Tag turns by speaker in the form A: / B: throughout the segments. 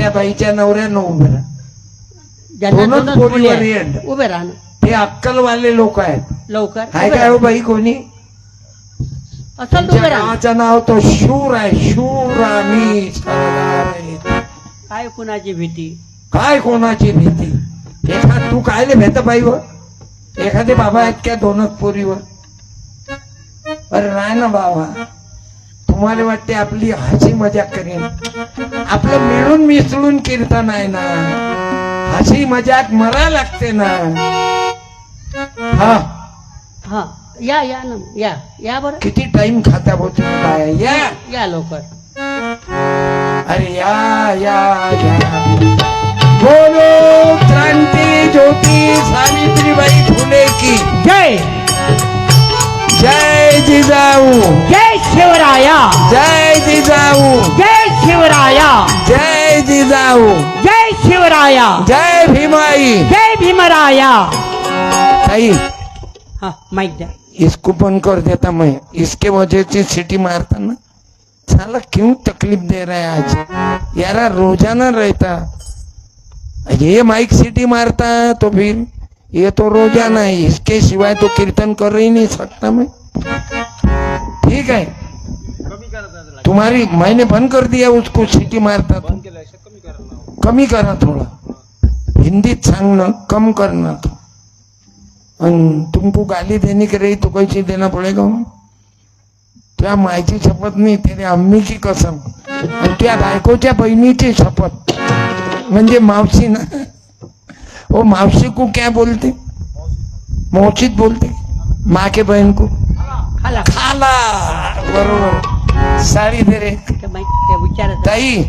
A: त्या बाईच्या नवऱ्यानं उभे राहा.
B: ज्यांना
A: पोरीवर येड.
B: उभे राहा ना.
A: ते अक्कलवाले लोक आहेत.
B: लवकर
A: काय
B: उभे
A: काय हो बाई कोणी
B: असेल तर
A: त्यांच्या
B: उभे राहा.
A: नावाचं नाव तो शूर आहे. शूर आम्ही सरदार आहेत.
B: काय कुणाची भीती.
A: काय कोणाची भीती. तू कायले भेट बाईवर एखादे बाबा आहेत क्या दोनच पोरीवर. अरे नाही ना बाबा. तुम्हाला वाटते आपली हसी मजाक करेन. आपलं मिळून मिसळून कीर्तन आहे ना. हसी मजाक मरा लागते ना. हा
B: हा या या ना या या बरं.
A: किती टाइम खाता भाऊ तुम्ही बाया. या
B: या लवकर.
A: अरे या या या. बोलो क्रांती ज्योती सावित्रीबाई फुले की
B: जय.
A: जय जिजाऊ.
B: जय शिवराया.
A: जय जिजाऊ.
B: जय शिवराया.
A: जय जिजाऊ.
B: जय शिवराया.
A: जय भीमाई.
B: जय भीमराया.
A: ताई
B: हाँ माइक द्या.
A: इसको बंद कर देता मैं. इसके वजह से सिटी मारता ना. साला क्यों तकलीफ दे रहा है आज यारा. रोजाना रहता ये माइक सिटी मारता तो फिर ये तो रोजाना है. इसके सिवाय तो कीर्तन कर ही नहीं सकता मैं. ठीक है तुम्हारी मैंने बंद कर दिया उसको. सिटी मारता तो कमी करा थोड़ा. हिंदीत सांगना कम करना. तो तुमको गाली देने के रही तो कैसे देना पड़ेगा. त्या मायची शपथ नाही तेरे अम्मीची कसम. आणि त्या बायकोच्या बहिणीची शपथ म्हणजे मावशी ना. वो मावशी को क्या बोलते. मौचित बोलते. माँ के बहन को
B: खाला.
A: खाला. बरोबर. साडी दे रे
B: विचार.
A: ताई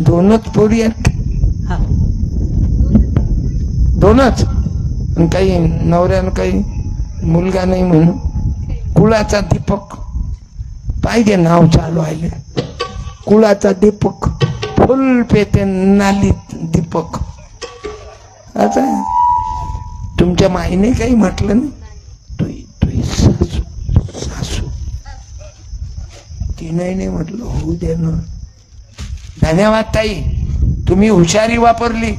A: दोनच पोरी आहेत.
B: हा
A: दोनच. काही नवऱ्यानं काही मुलगा नाही म्हणून कुळाचा दीपक पाहिजे नाव चालू आहे. कुळाचा दीपक फुल पेते नालीत दीपक. आता तुमच्या माईने काही म्हटलं नाही. तुझी सासू सासू तिने नाही म्हटलं होऊ दे ना. धन्यवाद ताई तुम्ही हुशारी वापरली.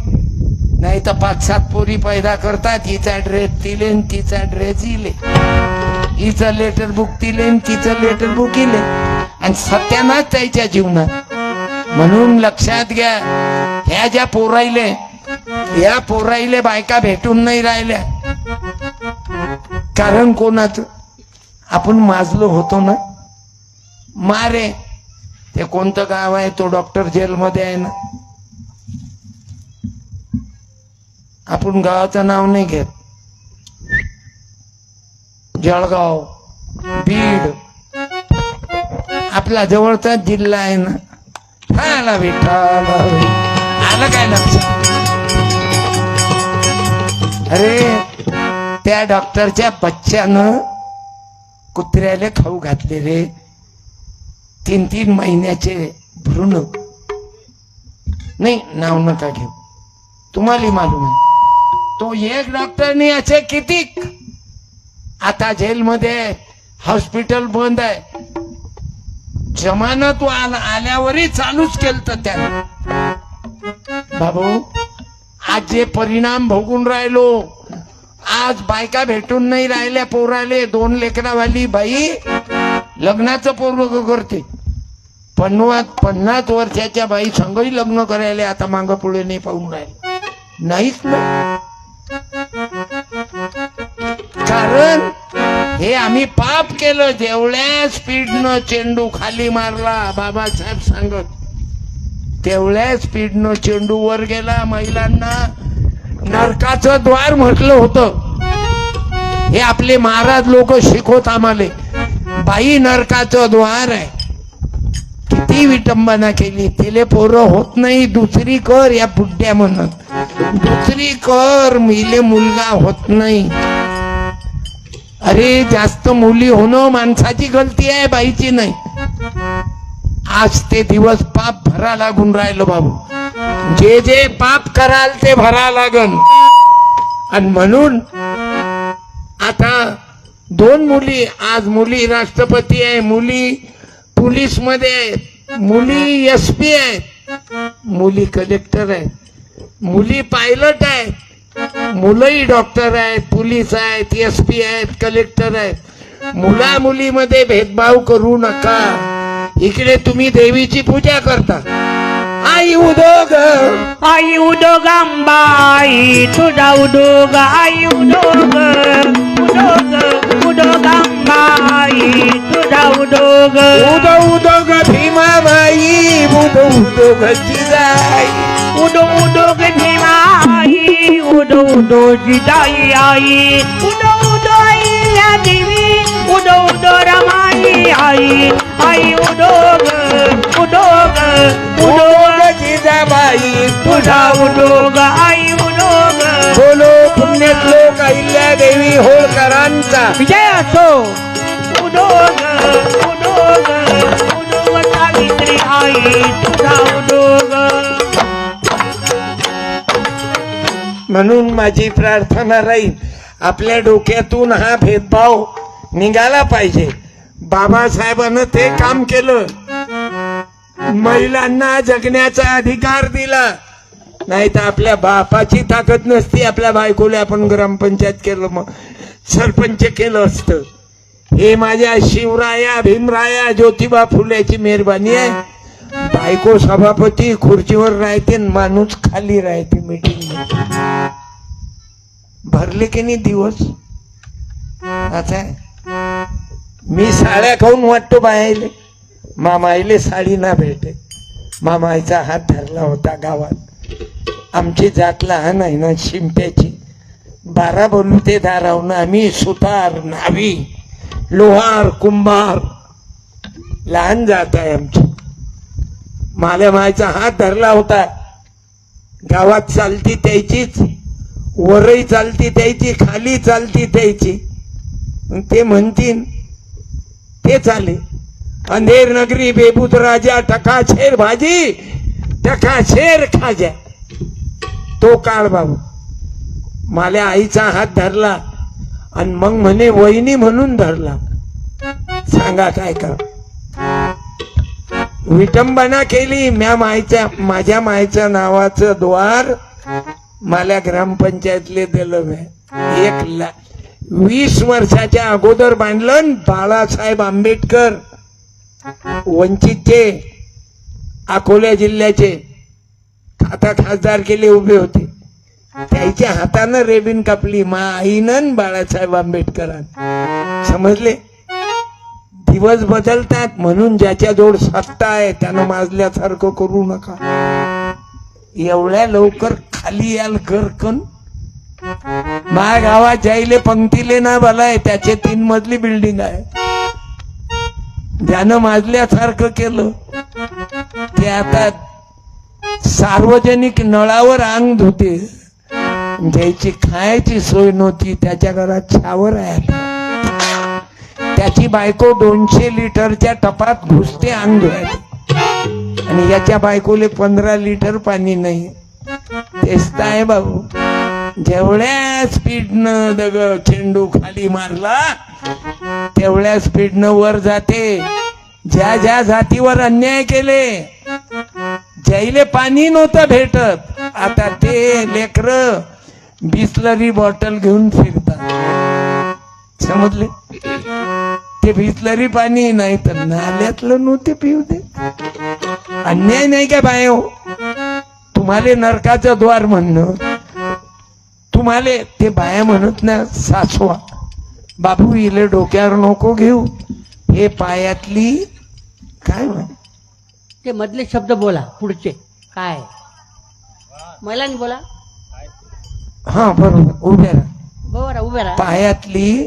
A: नाही तर 5-7 पोरी पैदा करतात. हिचा ड्रेस तिले तिचा ड्रेस इले. हिचं लेटर बुक तिले तिचं लेटर बुक इले. आणि सत्यानाच त्याच्या जीवनात. म्हणून लक्षात घ्या ह्या ज्या पोराईले या पोराईले बायका भेटून नाही राहिल्या. कारण कोणाचं आपण माजलो होतो ना. मारे ते कोणतं गाव आहे तो डॉक्टर जेलमध्ये आहे ना. आपण गावाचं नाव नाही घेत. जळगाव बीड आपला जवळचा जिल्हा आहे ना. आला बेटा आलं काय लक्षात. अरे त्या डॉक्टरच्या बच्च्यानं कुत्र्याला खाऊ घातले रे. 3-3 महिन्याचे भ्रूण. नाही नाव नका घेऊ तुम्हाला मालूम आहे. तो एक डॉक्टरने असे किती आता जेलमध्ये हॉस्पिटल बंद आहे. जमानत आल्यावरही चालूच केलं त्याने. बाबू आज जे परिणाम भोगून राहिलो. आज बायका भेटून नाही राहिल्या पोराले. 2 लेकरावाली बाई लग्नाचं पोरग करते. 50 वर्षाच्या बाई संगही लग्न करायला आता मागं पुढे नाही पाहून राहिले. नाहीच ना. कारण हे आम्ही पाप केलं. जेवढ्या स्पीडनं चेंडू खाली मारला बाबासाहेब सांगत तेवढ्या स्पीडनं चेंडू वर गेला. महिलांना नरकाचं द्वार म्हटलं होतं. हे आपले महाराज लोक शिकवत आम्हाले. बाई नरकाचं द्वार आहे. किती विटंबना केली. तिले पोरं होत नाही दुसरी कर या बुड्ड्या म्हणत. दुसरी कर मिले मुलगा होत नाही. अरे जास्त मुली होणं माणसाची गलती आहे बाईची नाही. आज ते दिवस पाप भरा लागून राहिलो बाबू. जे जे पाप कराल ते भरा लागन. आणि म्हणून आता 2 मुली आज मुली राष्ट्रपती आहे. मुली पोलीस मध्ये आहेत. मुली SP आहेत. मुली कलेक्टर आहेत, मुली पायलट आहेत, मुलंही डॉक्टर आहेत, पोलीस आहेत, SP आहेत, कलेक्टर आहेत. मुला मुलीमध्ये भेदभाव करू नका. इकडे तुम्ही देवीची पूजा करता. आई उदोग,
B: आई उदोग अंबाई तुझा उदोग, आई उदोग उदोग उदोग अंबाई तुझा उदोग.
A: उदो उदोग भीमाबाई, उदो उदोग जिजाई,
B: उदो उदोग भीमाई, उदो उदो जिजाई आई, उदो उदो आई या देवी, उदो उदो रमाई आई, आई उदोग उदोग
A: उदोग जिजाबाई
B: तुझा उदोग, आई उदोग.
A: बोलो पुण्यश्लोक अहिल्या देवी होळकरांचा.
B: विजय असो. उदोग उदोग उदोग सावित्री आई तुझा उदोग.
A: म्हणून माझी प्रार्थना राहील, आपल्या डोक्यातून हा भेदभाव निघाला पाहिजे. बाबासाहेबांना ते काम केलं, महिलांना जगण्याचा अधिकार दिला. नाही तर आपल्या बापाची ताकद नसती, आपल्या बायकोला आपण ग्रामपंचायत केलं, मग सरपंच केलं असतं. हे माझ्या शिवराया, भीमराया, ज्योतिबा फुल्याची मेहरबानी आहे. बायको सभापती खुर्चीवर राहते, माणूस खाली राहते मीटिंग. भरले की नाही दिवस. आता मी साड्या खाऊन वाटतो बायाले, मामाईले साडी ना भेटे. मामाईचा हात धरला होता गावात. आमची जात लहान आहे ना, शिंप्याची. 12 बोलू ते दारावून आम्ही सुतार, नावी, लोहार, कुंभार, लहान जात आहे आमची. माझ्या मायचा हात धरला होता. गावात चालती त्याचीच, वरही चालती त्याची, खाली चालती त्याची. ते म्हणतील ते चाले. अंधेर नगरी बेबूत राजा, टकाशेर भाजी, टकाशेर खाजा. तो काळ बाबू. माझ्या आईचा हात धरला आणि मग म्हणे वहिनी म्हणून धरला. सांगा काय कर. विटंबना केली. माझ्या मायच्या नावाचं द्वार मला ग्रामपंचायतले दिलं. 20 वर्षाच्या अगोदर बांधलं. बाळासाहेब आंबेडकर वंचितचे, अकोला जिल्ह्याचे, आता खासदार केले उभे होते. त्याच्या हातानं रेबीन कापली मा आईनं बाळासाहेब आंबेडकरांना. समजले. दिवस बदलतात, म्हणून ज्याच्याजवळ सत्ता आहे त्यानं माजल्यासारखं करू नका. एवढ्या लवकर खाली याल कर कन. माझ्या गावात जाईले पंक्तीले ना भलाय, त्याचे 3 मजली बिल्डिंग आहे. ज्यानं माजल्यासारखं केलं ते आता सार्वजनिक नळावर अंग धुते. ज्याची खायची सोय नव्हती त्याच्या घरात शावर आहे आता. त्याची बायको 200 लिटरच्या टपात घुसते अंग धुवायला, आणि याच्या बायकोले 15 लिटर पाणी नाही. तेच तर आहे बाबू. जेवढ्या स्पीडनं चेंडू खाली मारला तेवढ्या स्पीडनं वर जाते. ज्या ज्या जातीवर अन्याय केले, ज्याईले पाणी नव्हतं भेटत, आता ते लेकर बिस्लरी बॉटल घेऊन फिरतात. समजले. ते बिस्लरी पाणी नाही तर नाल्यातलं नव्हते पिऊ दे. अन्याय नाही का बायो. तुम्हाला नरकाचं द्वार म्हणणं, तुम्हाला ते बाया म्हणत ना सासवा. बाबू इले डोक्यावर नको घेऊ. हे पायातली काय म्हण,
B: ते मधले शब्द बोला. पुढचे काय मला नाही बोला.
A: हा बरोबर. उभ्या राहा.
B: बरोबर आहे, उभ्या राहा.
A: पायातली.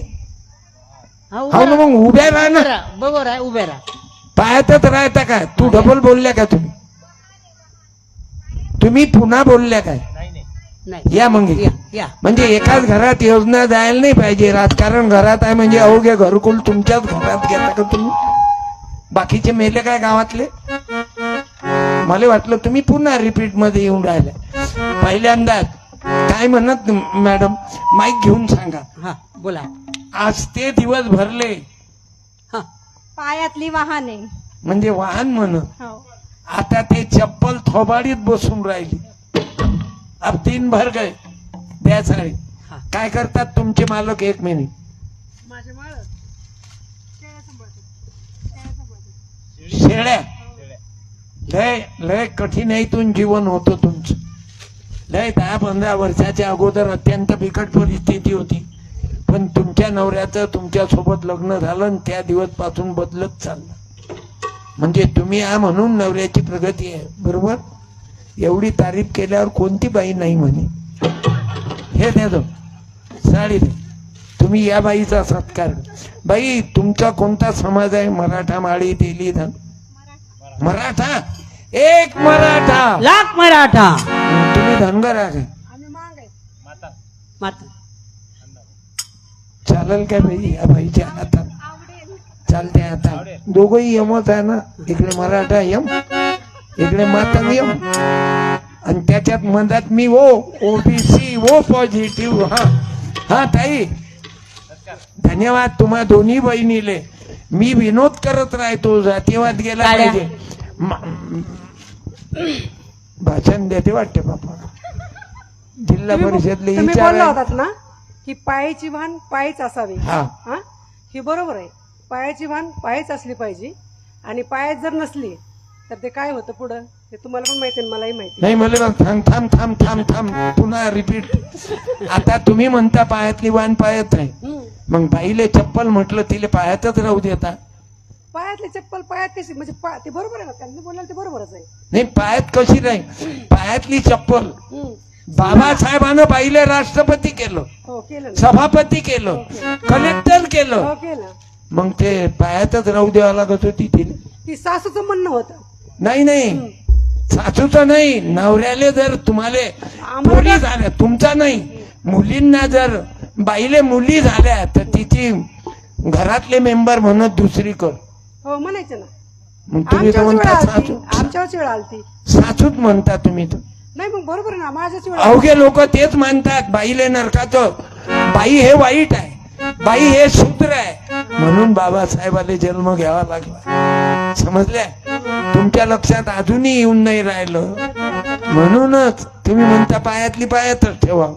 B: हा,
A: हो
B: उभ्या
A: ना, मग उभ्या राहा ना.
B: राहा. बरोबर आहे, उभ्या राहा.
A: पायातच राहता काय. तू डबल बोलल्या का तुम्ही पुन्हा बोलल्या काय.
B: नाही
A: या मग
B: या या.
A: म्हणजे एकाच घरात योजना जायला नाही पाहिजे. राजकारण घरात आहे म्हणजे अवघे घरकुल तुमच्याच घरात घेता का तुम्ही. बाकीचे मेले काय गावातले. मला वाटलं तुम्ही पुन्हा रिपीट मध्ये येऊन राहिल्या. पहिल्यांदा काय म्हणत मॅडम, माईक घेऊन सांगा.
B: हा बोला.
A: आज ते दिवस भरले.
B: हा
C: पायातली वाहने.
A: म्हणजे वाहन म्हणत.
C: हो.
A: आता ते चप्पल थोबाडीत बसून राहिली. अब 3 भर गए द्या साडी.
B: हा.
A: काय करतात तुमचे मालक? 1 मिनिट. शेळ्या. लय लय कठीणाईतून जीवन होतं तुमचं. लय 10-15 वर्षाच्या अगोदर अत्यंत बिकट परिस्थिती होती, पण तुमच्या नवऱ्याचं तुमच्या सोबत लग्न झालं आणि त्या दिवस पासून बदलत चाललं. म्हणजे तुम्ही हा म्हणून नवऱ्याची प्रगती आहे. बरोबर. एवढी तारीफ केल्यावर कोणती बाई नाही म्हणे. हे द्या तो साडी दे. तुम्ही या बाईचा सत्कार. बाई तुमचा कोणता समाज आहे? मराठा, माळी, तेली, धन. मराठा. एक मराठा.
B: लाख मराठा.
A: तुम्ही धनगर आहे.
B: माता.
A: चालेल काय बाई? या बाईच्या हातात चालते. आता दोघही यमच आहे ना. इकडे मराठा यम, इकडे माता यम, आणि त्याच्यात मधात मी ओबीसी पॉझिटिव्ह. हा हा ताई धन्यवाद तुम्हा दोन्ही बहिणीले. मी विनोद करत राहतो, जातीवाद गेला
B: काळ्या.
A: पाहिजे. भाषण देते वाटते बापा. जिल्हा परिषदले
C: तुम्ही बोलला
A: विचार.
C: होतात ना की पायाची भान पायीच असावी.
A: हा.
C: हा हे बरोबर आहे. पायाची भान पायीच असली पाहिजे, आणि पायात जर नसली तर ते काय होतं पुढं ते तुम्हाला पण माहिती आहे, मलाही माहिती
A: नाही मला थांब थांब थांब थांब थांब पुन्हा रिपीट. आता तुम्ही म्हणता पायातली वाण पायात आहे,
C: आहे.
A: मग बाईले चप्पल म्हटलं तिले पायातच राहू देता.
C: पायातली चप्पल पायात कशी म्हणजे ते बरोबर आहे ना, त्यांनी बोलायला ते बरोबरच आहे.
A: नाही पायात कशी राहील? पायातली चप्पल.
C: हम्म.
A: बाबासाहेबांना बाईले राष्ट्रपती केलं,
C: हो केलं ना.
A: सभापती केलं, कलेक्टर केलं,
C: हो केलं.
A: मग ते पायातच राहू द्यावं लागत होती तिने.
C: ती सासूचं म्हणणं होतं.
A: नाही नाही सासूचं नाही, नवऱ्याले जर तुम्हाला
C: आम्हाला
A: मुली झाल्या, तुमचा नाही, मुलींना जर बाईले मुली झाल्या तर तिची घरातले मेंबर म्हणत दुसरी कर.
C: हो म्हणायचं ना.
A: मग तुम्ही तर
C: आमच्यावरच वेळ
A: म्हणता
C: आलती,
A: सासू.
C: आमच्यावरच वेळ आलती.
A: सासूच म्हणता तुम्ही तर.
C: नाही मग बरोबर आहे ना, माझ्याच वेळ आलती.
A: अवघे लोक तेच मानतात बाईले नरकाचं. बाई हे वाईट आहे, बाई हे शूद्र आहे, म्हणून बाबासाहेबाला जन्म घ्यावा लागला. समजल्या? तुमच्या लक्षात अजूनही येऊन नाही राहिलं, म्हणूनच तुम्ही म्हणता पायातली पायातच ठेवा.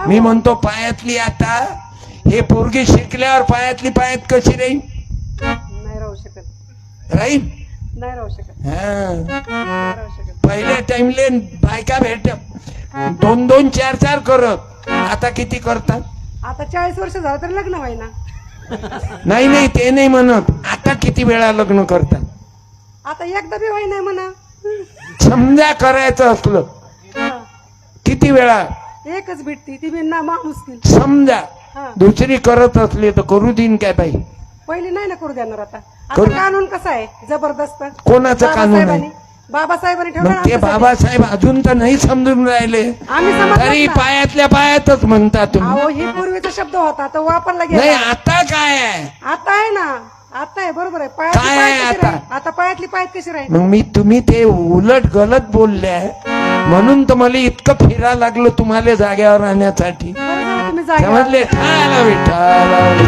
A: मी म्हणतो पायातली. आता हे पोरगी शिकल्यावर पायातली पायात कशी राहील?
C: नाही राहू शकत.
A: राहील.
C: नाही राहू शकत.
A: हा.
C: नाही राहू शकत.
A: पहिल्या टाइमले बायका भेट 2-2, 4-4 करत. आता किती करतात?
C: आता 40 वर्ष झालं तरी लग्न व्हायना.
A: नाही नाही ते नाही म्हणत. आता किती वेळा लग्न करतात?
C: आता एकदा बी व्हाय नाही म्हणा.
A: समजा करायचं असलं
C: हा.
A: किती वेळा?
C: एकच भेटती ती बी ना मुश्किल.
A: समजा
C: हा.
A: दुसरी करत असली तर करू देईन काय बाई?
C: पहिली नाही ना करू देणार. आता
A: करू.
C: कानून कसं आहे जबरदस्त.
A: कोणाचं कानून आहे?
C: बाबासाहेबांनी
A: मग
C: ठेवलं
A: ते
C: आमच्यासाठी.
A: बाबासाहेब अजून तर नाही समजून राहिले,
C: आम्ही समजलं
A: तरी
C: ना.
A: पायातल्या पायातच म्हणता तुम्ही.
C: अहो ही पूर्वीचा शब्द होता तो वापरला
A: नाही
C: गेला.
A: आता काय आहे?
C: आता आहे ना. आता आहे बरोबर आहे.
A: काय
C: पायातली
A: आहे
C: पाय कशी
A: आता?
C: राहील? आता पायातली पाय कशी राहील?
A: मग तुम्ही ते उलट गलत बोलले, म्हणून तर मला इतकं फिरा लागलं तुम्हाला जाग्यावर राहण्यासाठी.
C: बरं झालं तुम्ही जागे
A: समजले? ठाला विठ्ठल.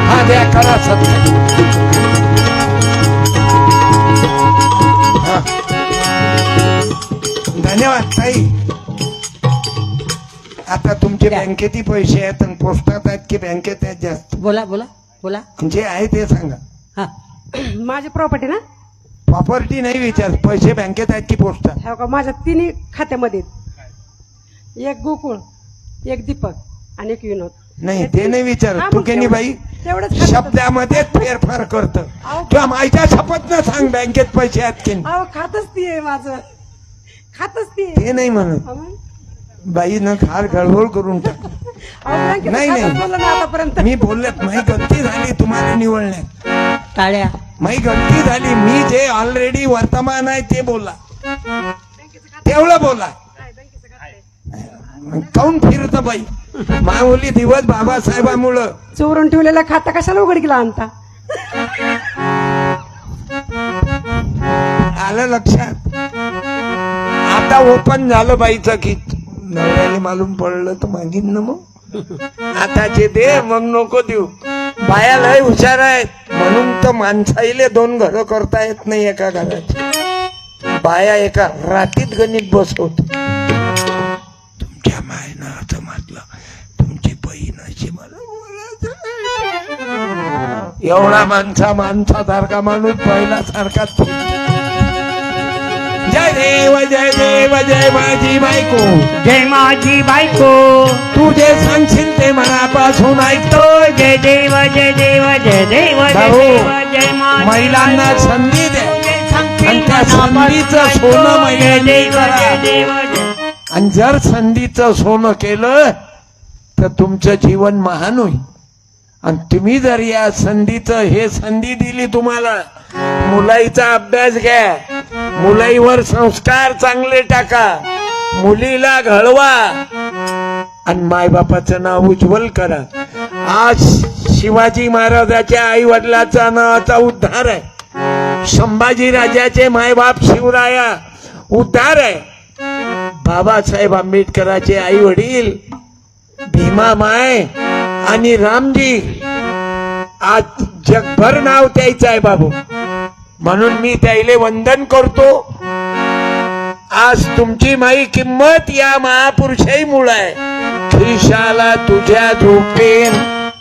A: हा द्या करा सत्य. हा. धन्यवाद ताई. आता तुमचे बँकेतही पैसे आहेत आणि पोस्टात आहेत की बँकेत आहेत जास्त?
B: बोला बोला बोला.
A: जे आहे ते सांगा.
B: हा.
C: माझी प्रॉपर्टी ना.
A: प्रॉपर्टी नाही विचार, पैसे बँकेत आहेत की पोस्टात?
C: हो का, माझ्या तिन्ही खात्यामध्ये आहेत. एक गोकुळ, एक दीपक आणि एक विनोद.
A: नाही ते नाही विचार.
C: हा,
A: तू
C: मग
A: केनी बाई
C: तेवढंच खात्यात.
A: शब्दामध्ये फेरफार करत
C: अहो.
A: किंवा माझ्या शपथ न सांग बँकेत पैसे आहेत की नाही.
C: अहो खातच ती आहे माझं. खातच ती आहे.
A: ते नाही म्हणत.
C: अहो, मग?
A: बाईनं खार गळगोळ करून टाक.
C: अहो, बँकेचं
A: नाही,
C: खातं
A: नाही.
C: बोललं ना आतापर्यंत.
A: मी बोलत नाही, गलती झाली तुम्हाला निवडण्यात.
B: टाळ्या.
A: माझी गलती झाली. मी जे ऑलरेडी वर्तमान आहे ते बोला, तेवढं बोला. काऊन फिरत बाई माऊली दिवस बाबासाहेबामुळं.
C: चोरून ठेवलेला खाता कशाला उघडकीला आणता?
A: आलं लक्षात? आता ओपन झालं बाईचं की नवऱ्याने मालूम पडलं तर मागीन ना. मग आताचे दे, मग नको देऊ. बाया लय हुशार आहेत, म्हणून तर माणसाईले 2 घरं करता येत नाही एका घराची. बाया एका रातीत गणित बसवत. तुमच्या मायनं असं म्हटलं, तुमची बहीण अशी मला बोलायचं. एवढा माणसासारखा माणूस पहिल्यासारखाच. जय देव जय देव जय माझी बायको,
B: जय माझी बायको,
A: तू जे सांगशील ते मनापासून ऐकतो.
B: जय देव जय देव जय देव जय
A: भाऊ,
B: देव जय माझी
A: महिलांना
B: बायको.
A: संधी द्या आणि
B: आणि
A: त्या संधीचं सोनं महिलांनी करा.
B: जय देव जय.
A: आणि जर संधीचं सोनं केलं तर तुमचं जीवन महान होईल. आणि तुम्ही जर या संधीचं हे संधी दिली तुम्हाला, मुलाईचा अभ्यास घ्या, मुलाईवर संस्कार चांगले टाका, मुलीला घडवा आणि मायबापाचं नाव उज्ज्वल करा. आज शिवाजी महाराजाच्या आई वडिलाचा नावाचा उद्धार आहे. संभाजी राजाचे मायबाप शिवराया उद्धार आहे. बाबासाहेब आंबेडकरांचे आई वडील भीमा माय आणि रामजी, आज जगभर नाव त्याचं आहे बाबू. म्हणून मी त्याला वंदन करतो. आज तुमची माई किंमत या महापुरुषाईमुळे आहे. खिशाला तुझ्या झोपेन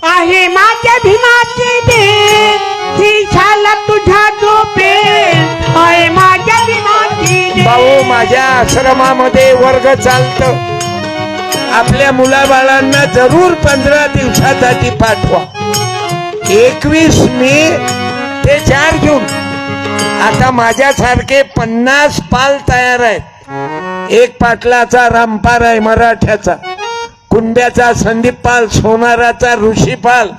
B: आहे माझ्या भीमाची देण, खिशाला तुझ्या झोपेन आहे माझ्या भीमाची देण.
A: भाऊ, माझ्या आश्रमामध्ये वर्ग चालतं. आपल्या मुलाबाळांना जरूर 15 दिवसासाठी पाठवा. 21 मे ते 4 जून. आता माझ्यासारखे 50 पाल तयार आहेत. एक पाटलाचा रामपाल आहे मराठ्याचा, कुंड्याचा संदीप पाल, सोनाराचा ऋषीपाल,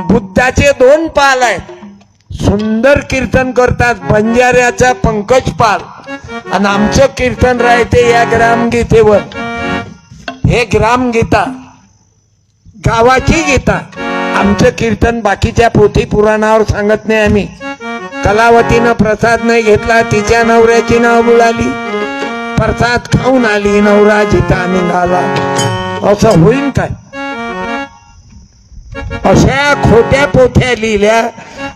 A: बुद्धाचे 2 पाल आहेत. सुंदर कीर्तन करतात. बंजाऱ्याचा पंकज पाल. आणि आमचं कीर्तन राहते या ग्रामगीतेवर. हे ग्रामगीता, गावाची गीता. आमचं कीर्तन बाकीच्या पोथी पुराणावर सांगत नाही आम्ही. कलावतीनं प्रसाद नाही घेतला, तिच्या नवऱ्याची नाव बुडाली, प्रसाद खाऊन आली, नवरा जिता निघाला. असं होईन काय? अशा खोट्या पोथ्या लिहिल्या.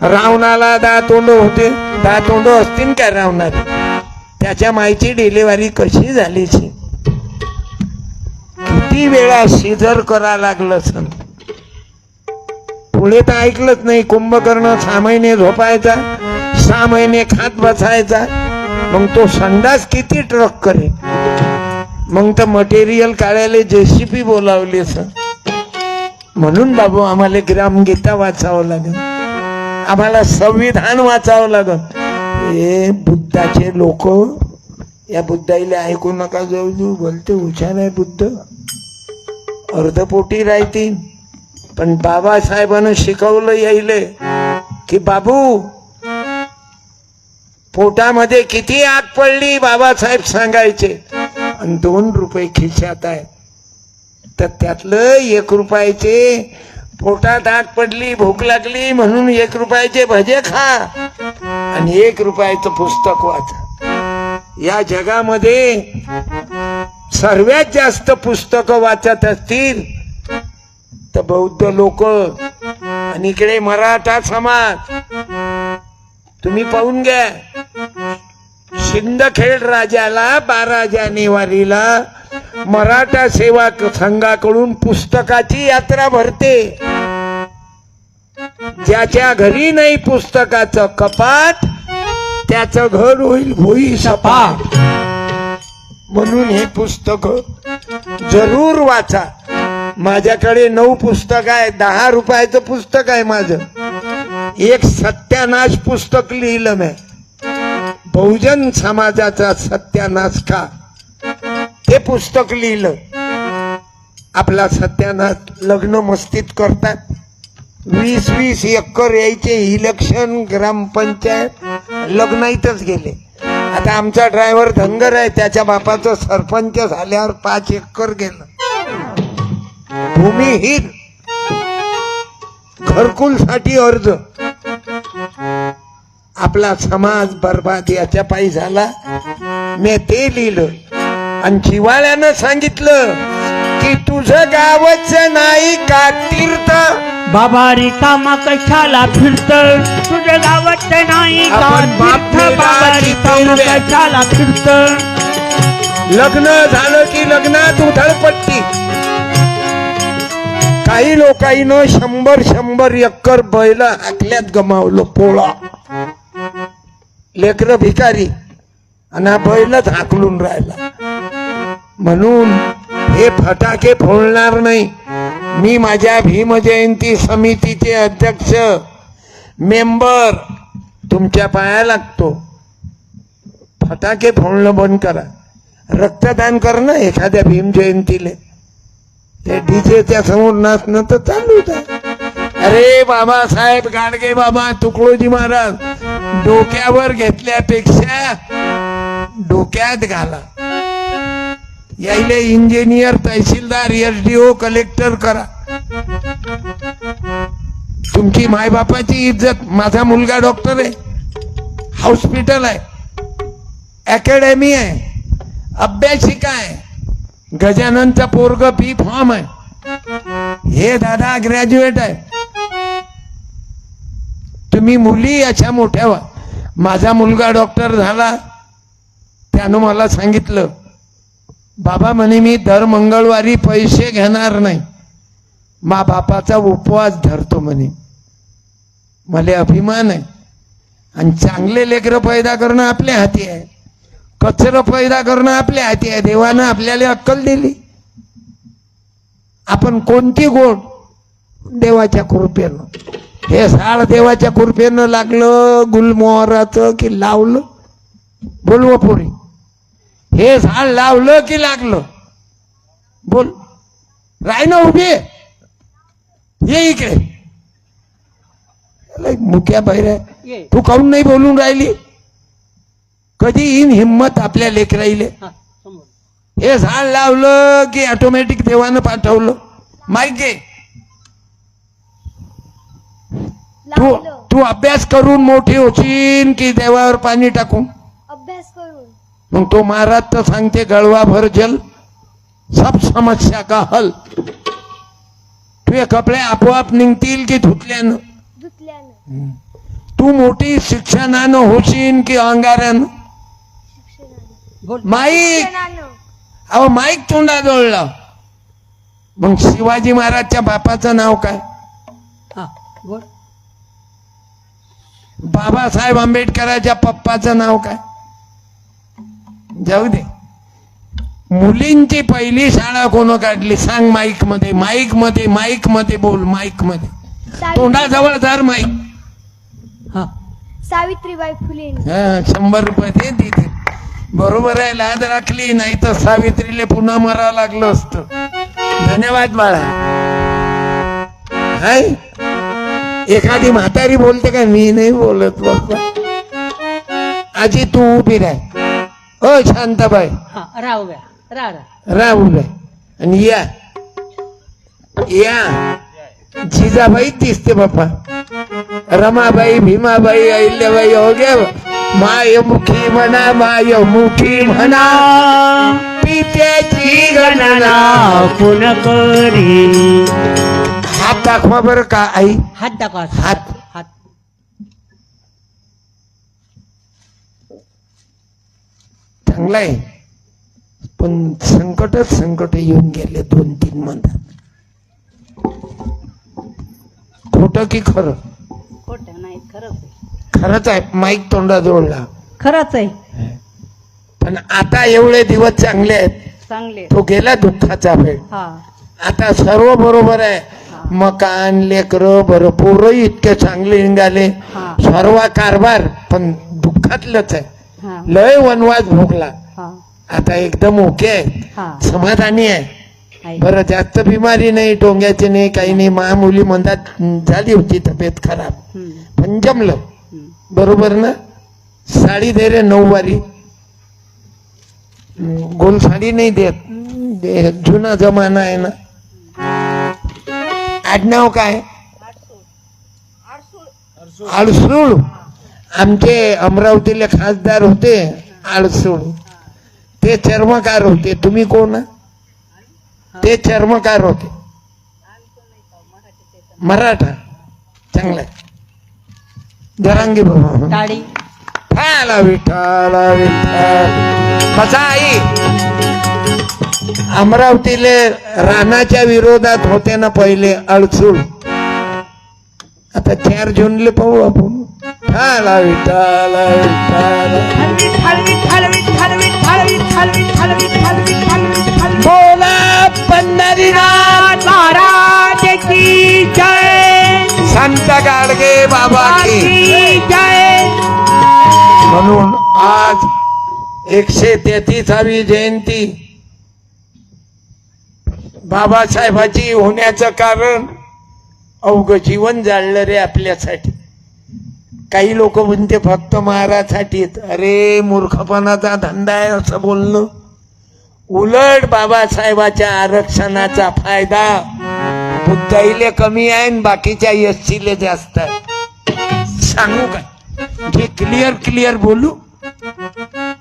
A: रावणाला 10 तोंड होते. 10 तोंड असतील काय रावणारी? त्याच्या माईची डिलिव्हरी कशी झाली? किती वेळा सिजर करा लागलं सण. पुढे तर ऐकलंच नाही. कुंभकर्ण 6 महिने झोपायचा, 6 महिने खात बसायचा. मग तो संडास किती ट्रक करे? मग तर मटेरियल काढायला JCB बोलावली सर. म्हणून बाबू आम्हाला ग्रामगीता वाचावं लागेल, आम्हाला संविधान वाचावं लागेल. हे बुद्धाचे लोक, या बुद्धाईला ऐकू नका जाऊ देऊ. बोलते हुशार आहे बुद्ध, अर्धपोटी राहतील. पण बाबासाहेबांना शिकवलं यायले की बाबू पोटामध्ये किती आग पडली बाबासाहेब सांगायचे. आणि 2 रुपये खिशात आहे, तर त्यातलं 1 रुपयाचे पोटात आग पडली, भूक लागली म्हणून 1 रुपयाचे भजे खा आणि 1 रुपयाचं पुस्तक वाचा. या जगामध्ये सर्वात जास्त पुस्तकं वाचत असतील तर बौद्ध लोक आणि इकडे मराठा समाज. तुम्ही पाहून घ्या, शिंदखेड राजाला 12 जानेवारीला मराठा सेवा संघाकडून पुस्तकाची यात्रा भरते. ज्याच्या घरी नाही पुस्तकाचं कपाट त्याचं घर होईल भुई सपाट. म्हणून हे पुस्तक जरूर वाचा. माझ्याकडे 9 पुस्तक आहे. 10 रुपयाचं पुस्तक आहे माझं. एक सत्यानाश पुस्तक लिहिलं मी, बहुजन समाजाचा सत्यानाश का, ते पुस्तक लिहिलं. आपला सत्यानाश लग्न मस्तीत करतात. 20-20 एकर यायचे इलेक्शन ग्रामपंचायत, लग्नाईतच गेले. आता आमचा ड्रायव्हर धनगर आहे, त्याच्या बापाचं सरपंच झाल्यावर 5 एकर गेलं. भूमिहीन घरकुल साठी अर्ज. आपला समाज बर्बाद याच्या पायी झाला. मी ते लिहिलं आणि जिवाळ्यानं सांगितलं की तुझं गावच नाही का तीर्थ,
B: बाबा रिकामा कशाला फिरत तुझ्या गावात नाही का
A: आपण बाप
B: तीर्थ?
A: मेला
B: बाबा
A: की
B: रिकामा
A: तेरव्या.
B: कशाला फिरत
A: लग्न झालं की लग्नात उधळपट्टी. काही लोकांनं 100 एकर बैल हाकल्यात गमावलं पोळा. लेकर भिकारी आणि हा बैलच हाकलून राहिला. म्हणून हे फटाके फोडणार नाही. मी माझ्या भीम जयंती समितीचे अध्यक्ष मेंबर तुमच्या पाया लागतो. फटाके फोडणं बंद करा. रक्तदान कर ना एखाद्या भीम जयंतीले. ते डीजेच्या समोर नाचणं तर चालूच आहे. अरे बाबासाहेब गाडगे बाबा तुकडोजी महाराज डोक्यावर घेतल्यापेक्षा डोक्यात घाला. यायले इंजिनियर तहसीलदार SDO कलेक्टर करा. तुमची मायबापाची इज्जत. माझा मुलगा डॉक्टर आहे, हॉस्पिटल आहे, अकॅडमी आहे, अभ्यासिका आहे, गजाननचा पोरग B.Pharm आहे, हे दादा ग्रॅज्युएट आहे. तुम्ही मुली अशा मोठ्या व्हा. माझा मुलगा डॉक्टर झाला, त्यानं मला सांगितलं बाबा म्हणे मी दर मंगळवारी पैसे घेणार नाही, मा बापाचा उपवास धरतो म्हणे. मला अभिमान आहे. आणि चांगले लेकरं पैदा करणं आपल्या हाती आहे, कचरं पैदा करणं आपल्या हाती आहे. देवानं आपल्याला अक्कल दिली. आपण कोणती गोड देवाच्या कृपेनं. हे झाड देवाच्या कृपेनं लागलं गुलमोहराचं की लावलं? बोलव पोरी, हे झाड लावलं की लागलं? बोल. राय ना उभे, ये इकडे. मुक्या बाहेर तू काहून नाही बोलून राहिली? कधी येईन हिम्मत आपल्या लेकराईले? हे झाड लावलं की ऑटोमॅटिक देवानं पाठवलं? माहित घे. तू तू अभ्यास करून मोठी होशील की देवावर पाणी टाकून?
D: अभ्यास करून.
A: मग तो महाराज तर सांगते गळवा भर जल सब समस्या का हल. तुझे कपडे आपोआप निघतील की धुतल्यानं?
D: धुतल्यानं.
A: तू मोठी शिक्षणानं होशील की अंगाऱ्यानं?
D: शिक्षणानं.
A: माईक,
D: शिक्षणानं.
A: अहो माईक तोंडा जोडला. मग शिवाजी महाराजच्या बापाचं नाव काय?
B: हा बोल.
A: बाबासाहेब आंबेडकरांच्या पप्पाचं नाव काय? जाऊ दे. मुलींची पहिली शाळा कोण काढली सांग? माईक मध्ये, माईक मध्ये, माईक मध्ये बोल, माईक मध्ये. तोंडाजवळ धर माईक.
B: हा
D: सावित्रीबाई फुले.
A: 100 रुपये दे तिथे. बरोबर आहे, लाज राखली. नाही तर सावित्रीले पुन्हा मरा लागलं असतं. धन्यवाद बाळा. हाय एखादी म्हातारी बोलते का? मी नाही बोलत बाप्पा. आजी तू उभी राह. ओ शांताबाई
B: हा राहू द्या.
A: राहू राह. आणि या या जिजाबाई दिसते बाप्पा. रमाबाई, भीमाबाई, अहिल्याबाई हो गे. मायमुखी म्हणा, मायमुखी म्हणा, पित्याची गणना
B: कोण करी.
A: हात दाखवा बरं का आई.
B: हात दाखवा.
A: हात.
B: हात.
A: चांगला आहे, पण संकटच संकट येऊन गेले 2-3 महिन्यात. खोटं की खरं?
C: खोटं नाही, खरंच आहे.
A: खरंच आहे. माईक तोंडा जोडला.
C: खरंच आहे.
A: पण आता एवढे दिवस चांगले आहेत.
C: चांगले.
A: तो गेला दुःखाचा वेळ.
C: हा
A: आता सर्व बरोबर आहे. मकान, लेकरं, बरं, पोरं इतके चांगले निघाले.
C: हा.
A: सर्व कारभार पण दुःखातलंच आहे.
C: हा
A: लय वनवास भोगला.
C: हा
A: आता एकदम ओके आहे,
C: हा
A: समाधानी आहे.
C: आहे.
A: बरं, जास्त बिमारी नाही, टोंग्याची नाही, काही नाही. महामुली म्हणतात झाली होती तब्येत खराब,
C: हम्म,
A: पण जमलं.
C: हम्म.
A: बरोबर ना? साडी दे रे 9 वारी. गोल साडी नाही देत. जुना जमाना आहे ना. आडनाव काय? आडसूळ. आमचे अमरावतीले खासदार होते आडसूळ. ते चर्मकार होते. तुम्ही कोण? ते चर्मकार होते. मराठा चांगलाय. जरांगी बाबा
B: टाळी.
A: विठ्ठल विठ्ठल विठ्ठल. कसा आई अमरावतीले राणाच्या विरोधात होते ना पहिले अडसूळ, आता 4 जूनले पाहू आपण. विठ्ठल विठ्ठल विठ्ठल. बोला पंढरीनाथ
B: महाराज की जय.
A: संत गाडगे बाबा की
B: जय.
A: म्हणून आज 133वी जयंती बाबासाहेबाची होण्याचं कारण अवघ जीवन जाळलं रे आपल्यासाठी. काही लोक म्हणते फक्त महाराजसाठीच. अरे मूर्खपणाचा धंदा आहे असं बोलणं. उलट बाबासाहेबाच्या आरक्षणाचा फायदा बुद्धाईले कमी आहे आणि बाकीच्या एससीले जास्त आहे. सांगू काय जे क्लिअर बोलू.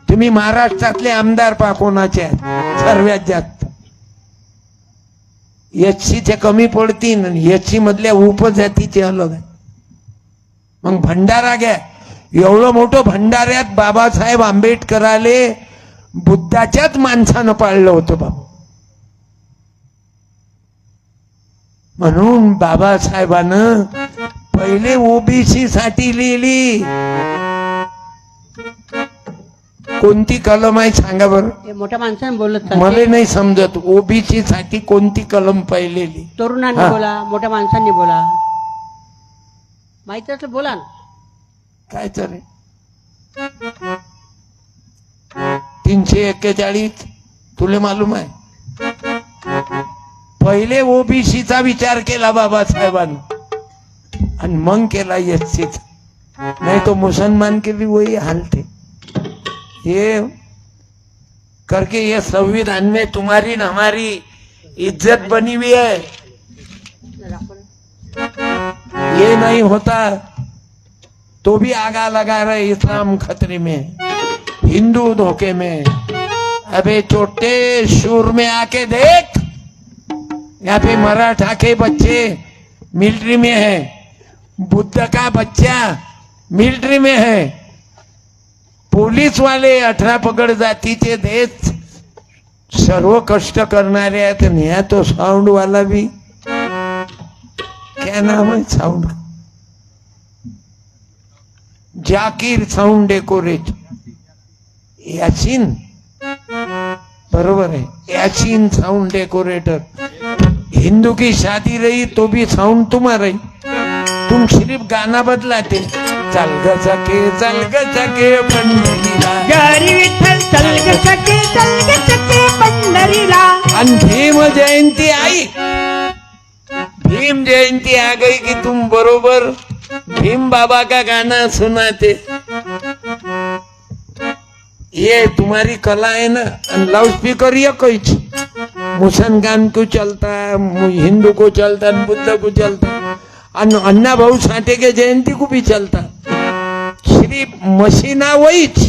A: तुम्ही महाराष्ट्रातले आमदार पहा कोणाचे आहेत सर्वात जास्त. एससीचे कमी पडतील आणि एससी मधल्या उपजातीचे अलग आहे. मग भंडारा घ्या. एवढं मोठं भंडाऱ्यात बाबासाहेब आंबेडकराले बुद्धाच्याच माणसानं पाळलं होतं बाबा. म्हणून बाबासाहेबानं पहिले ओबीसी साठी लिहिली. कोणती कलम आहे सांगा बरं.
B: हे मोठ्या माणसाने बोलत
A: मला नाही समजत. ओबीसी साठी कोणती कलम पहिलेली.
B: तरुणांनी
A: हा.
B: बोला, मोठ्या माणसांनी बोला, माहिती असलं बोला ना.
A: काय चालेल 341 तुले मालूम आहे. पहिले ओबीसीचा विचार केला बाबासाहेबांनी आणि मग केला एससीचा. नाही तो मुसलमान के भी वही हाल थे. ये करके ये संविधान में तुम्हारी न हमारी इज्जत बनी हुई है. ये नहीं होता तो भी आगा लगा रहे इस्लाम खतरे में, हिंदू धोखे में. अबे छोटे शूर में आके देख. यहाँ पे मराठा के बच्चे मिलिट्री में है, बुद्ध का बच्चा मिलिट्री में है, पुलिस वाले 18 पगड जातीचे देश सर्व कष्ट करणारे आहेत. आणि ह्या तो साऊंड वाला भी क्या नाम है sound, Zakir sound decorate. Yasin बरोबर है. Yasin sound decorator. हिंदू की शादी रही तो भी साउंड तुम्हारा ही. तुम सिर्फ गाना बदलाते. चल ग सके पंढरीला.
B: गरी विठ्ठल चल ग सके पंढरीला.
A: आणि भीम जयंती आई. भीम जयंती आ गई कि तुम बरोबर भीम बाबा का गाना सुनाते. ये तुम्हारी कला है ना. लाउड स्पीकर ये कोई मुसलमान को चलता है, हिंदू को चलता है, बुद्ध को चलता है, अन्ना भाऊ साठे के जयंती को भी चलता. सिर्फ मशीना वहीच,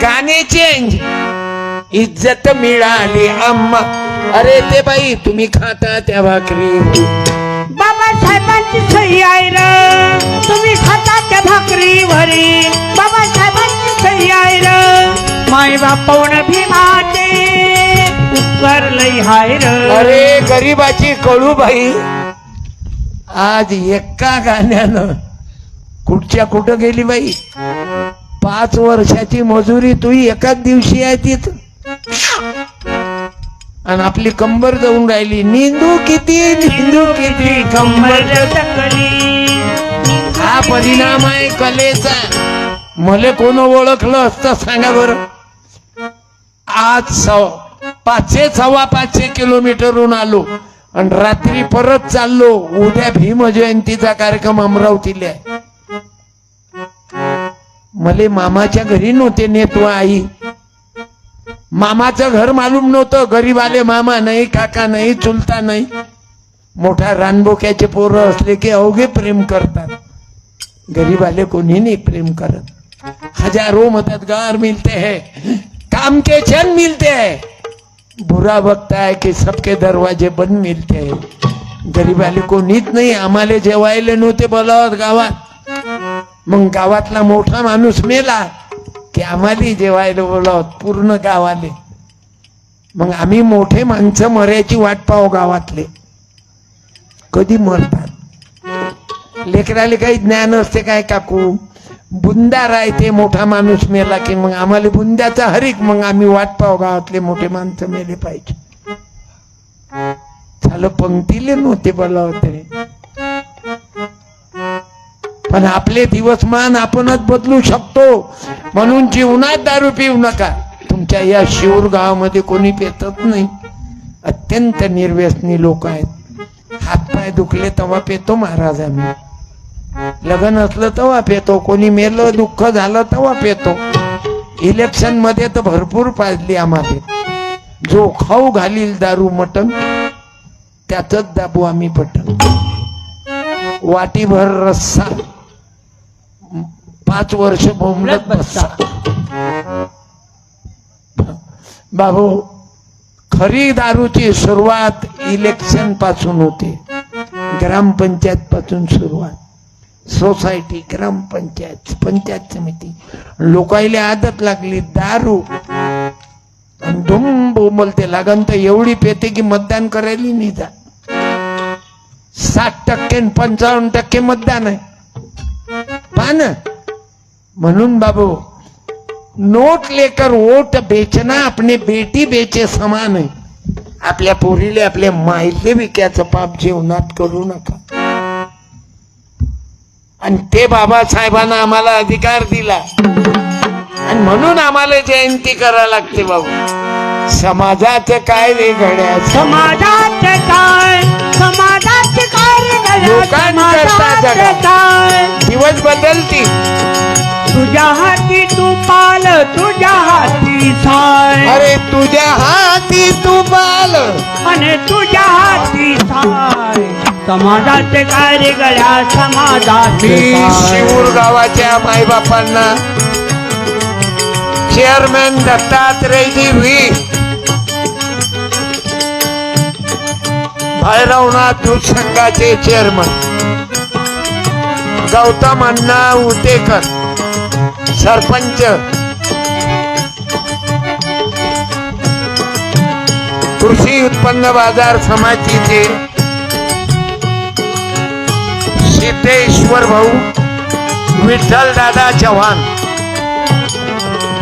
A: गाणे चेंज. इज्जत मिळाली अम्मा. अरे ते बाई तुम्ही खाता त्या भाकरी.
B: बाबासाहेबांची सही आहे र, तुम्ही खाता त्या भाकरीवरी. बाबासाहेबांची सही आहे र, माय बापवण भीमाचे उत्तर लई हाय र.
A: अरे गरीबाची कळू बाई. आज एका गाण्यानं कुठच्या कुठं गेली बाई. 5 वर्षाची मजुरी तुही एकाच दिवशी आहे तीच. आणि आपली कंबर जाऊन राहिली. निंदू किती कंबर
B: टकली.
A: हा परिणाम आहे कलेचा. मले कोण ओळखलं असतं सांगा बरं. आज 500-525 किलोमीटरहून आलो आणि रात्री परत चाललो. उद्या भीम जयंतीचा कार्यक्रम अमरावतीला आहे. मले मामाच्या घरी नव्हते नेत व आई. मामाचं घर मालूम नव्हतं. गरीब आले मामा नाही, काका नाही, चुलता नाही. मोठा रानबोक्याचे पोरं असले की अवघे प्रेम करतात. गरीब आले कोणी नाही प्रेम करत. हजारों मददगार मिलते हैं, काम के क्षण मिलते हैं. बुरा वक्त है कि सबके दरवाजे बंद मिलते हैं. गरीबाले कोणीच नाही. आम्हाला जेवायला नव्हते बोलावत गावात. मग गावातला मोठा माणूस मेला की आम्हाला जेवायला बोलावत पूर्ण गावाले. मग आम्ही मोठे माणसं मरायची वाट पाहू गावातले, कधी मरतात. लेकराले काही ज्ञान असते काय काकू? बुंदा राहते, मोठा माणूस मेला की मग आम्हाला बुंद्याचा हरीक. मग आम्ही वाट पाहू गावातले मोठे माणसं मेले पाहिजे. झालं पंक्तीले नव्हते बोलावते. पण आपले दिवसमान आपणच बदलू शकतो. म्हणून जीवनात दारू पिऊ नका. तुमच्या या शिऊर गावामध्ये कोणी पेतत नाही. अत्यंत निर्व्यसनी लोक आहेत. हातपाय दुखले तेव्हा पेतो महाराज आम्ही. लग्न असलं तेव्हा पेतो. कोणी मेलं दुःख झालं तेव्हा पेतो. इलेक्शन मध्ये तर भरपूर पाजली आम्हाला. जो खाऊ घालील दारू मटण त्याच दाबू आम्ही पटन. वाटीभर रस्सा 5 वर्ष बोंबलत बस्सा. बाबू खरी दारूची सुरुवात इलेक्शन पासून होते. ग्रामपंचायत पासून सुरुवात. सोसायटी, ग्रामपंचायत, पंचायत समिती. लोकायला आदत लागली दारू. धुम बोंबलते. लागन तर एवढी पेते की मतदान करायला नाही जा. 60% आणि 55% मतदान आहे. पान म्हणून बाबू नोट लेकर वोट बेचना अपने बेटी बेचे समान आहे. आपल्या पोरीले आपल्या माईले विक्याचं पाप जीवनात करू नका. आणि ते बाबासाहेबांना आम्हाला अधिकार दिला आणि म्हणून आम्हाला जयंती करायला लागते. बाबू समाजाचं काय रे घड्या?
B: समाजाचे काय, समाजाचे काय रे गड्या?
A: लोकांकरता जगा. दिवस बदलती.
B: तुझ्या हाती तू पाल, तुझ्या हाती साय.
A: अरे तुझ्या हाती तू बाल
B: आणि तुझ्या हाती साय. समाजाचे काय रे गड्या? समाजाचे
A: मी
B: काय?
A: शिवूर गावाच्या माईबापांना चेअरमॅन दत्तात्रयजी व्ही, भैरवनाथ दूध संघाचे चेअरमन गौतम अण्णा उतेकर, सरपंच कृषी उत्पन्न बाजार समितीचे सिद्धेश्वर भाऊ, विठ्ठल दादा चव्हाण,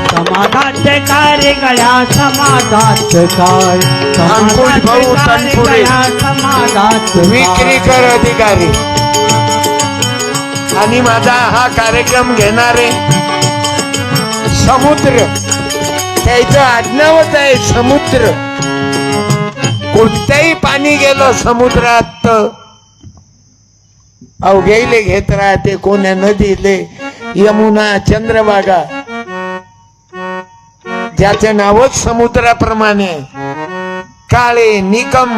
B: समाजाचे काय रे गड्या? समाजाचे काय?
A: अंकुश भाऊ तनपुरे,
B: समाजाचे
A: विक्रीकर अधिकारी. आणि माझा हा कार्यक्रम घेणारे समुद्र, त्याचं आडनावच आहे समुद्र. कोणत्याही पाणी गेलं समुद्रात अवघेले घेत राहते. कोण्या नदीले, यमुना, चंद्रभागा, ज्याचं नावच समुद्राप्रमाणे. काळे निकम